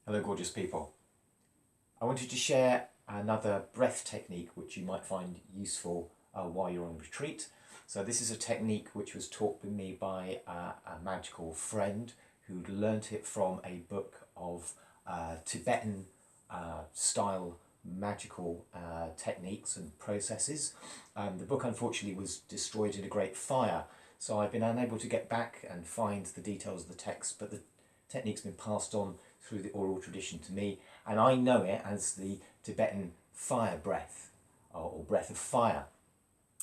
Hello gorgeous people. I wanted to share another breath technique which you might find useful while you're on retreat. So this is a technique which was taught to me by a magical friend who'd learnt it from a book of Tibetan style magical techniques and processes. The book unfortunately was destroyed in a great fire, so I've been unable to get back and find the details of the text, but the technique's been passed on through the oral tradition to me, and I know it as the Tibetan fire breath or breath of fire.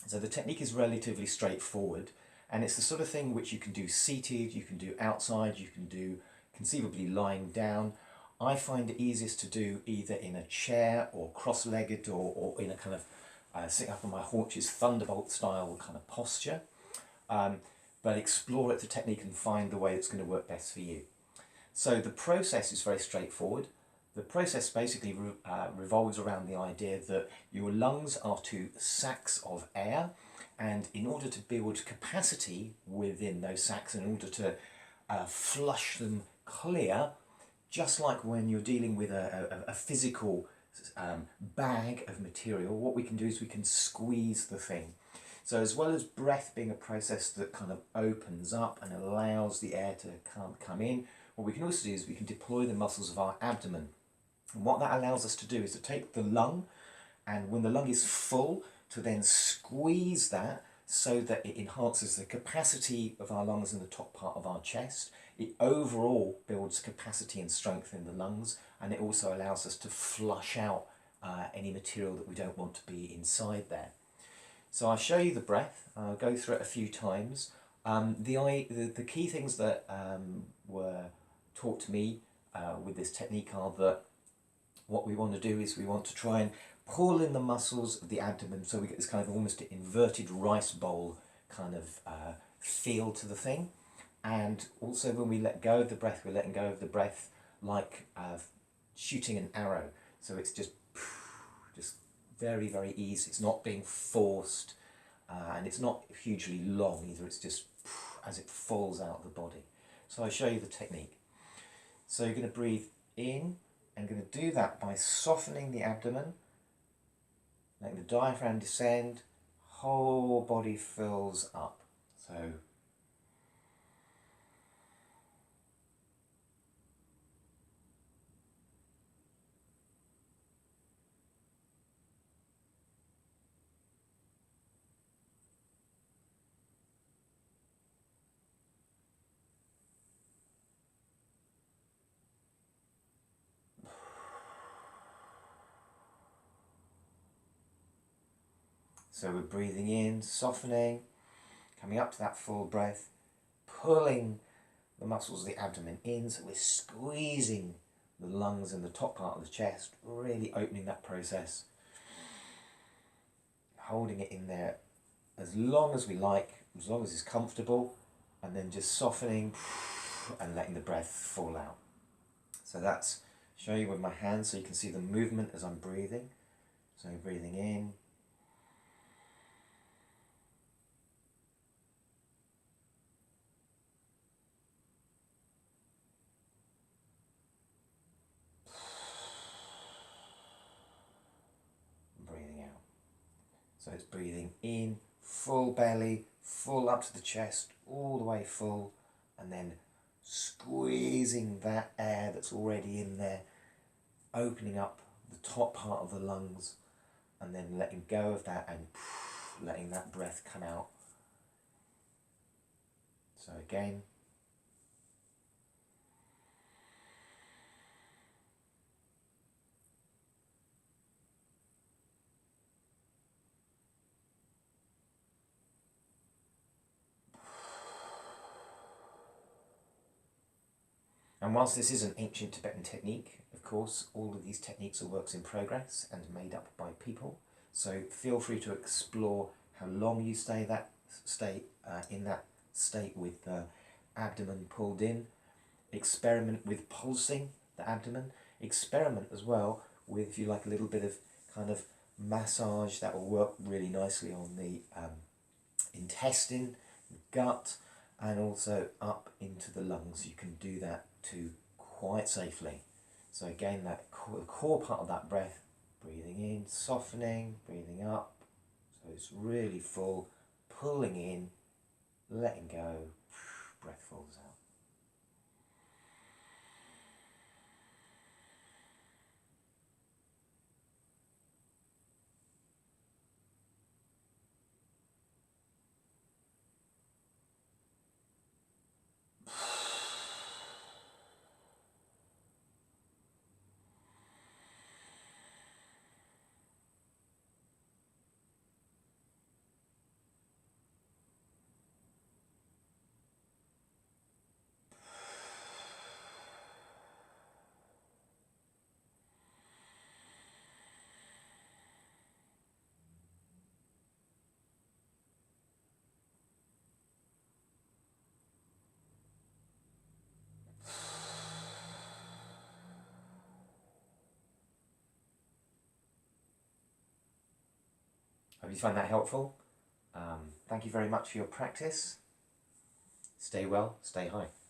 So the technique is relatively straightforward, and it's the sort of thing which you can do seated, you can do outside, you can do conceivably lying down. I find it easiest to do either in a chair or cross-legged or in a kind of sitting up on my haunches, thunderbolt style kind of posture. But explore it, the technique, and find the way that's going to work best for you. So the process is very straightforward. The process basically revolves around the idea that your lungs are two sacs of air, and in order to build capacity within those sacs, in order to flush them clear, just like when you're dealing with a physical bag of material, what we can do is we can squeeze the thing. So as well as breath being a process that kind of opens up and allows the air to come in, what we can also do is we can deploy the muscles of our abdomen. And what that allows us to do is to take the lung, and when the lung is full, to then squeeze that so that it enhances the capacity of our lungs in the top part of our chest. It overall builds capacity and strength in the lungs, and it also allows us to flush out any material that we don't want to be inside there. So I'll show you the breath. I'll go through it a few times. The key things that were taught to me with this technique are that what we want to do is we want to try and pull in the muscles of the abdomen, so we get this kind of almost inverted rice bowl kind of feel to the thing. And also when we let go of the breath, we're letting go of the breath like shooting an arrow. So it's just very, very easy. It's not being forced, and it's not hugely long either. It's just as it falls out of the body. So I'll show you the technique. So you're going to breathe in, and going to do that by softening the abdomen, letting the diaphragm descend, whole body fills up. So we're breathing in, softening, coming up to that full breath, pulling the muscles of the abdomen in, so we're squeezing the lungs and the top part of the chest, really opening that process, holding it in there as long as we like, as long as it's comfortable, and then just softening and letting the breath fall out. So that's, show you with my hands so you can see the movement as I'm breathing. So breathing in, breathing out. So it's breathing in, full belly, full up to the chest, all the way full, and then squeezing that air that's already in there, opening up the top part of the lungs, and then letting go of that and letting that breath come out. So again, and whilst this is an ancient Tibetan technique, of course, all of these techniques are works in progress and made up by people. So feel free to explore how long you stay in that state with the abdomen pulled in. Experiment with pulsing the abdomen. Experiment as well with, if you like, a little bit of kind of massage. That will work really nicely on the intestine, gut, and also up into the lungs. You can do that too quite safely. So again, that the core part of that breath, breathing in, softening, breathing up. So it's really full, pulling in, letting go, breath falls out. Hope you find that helpful. Thank you very much for your practice. Stay well, stay high.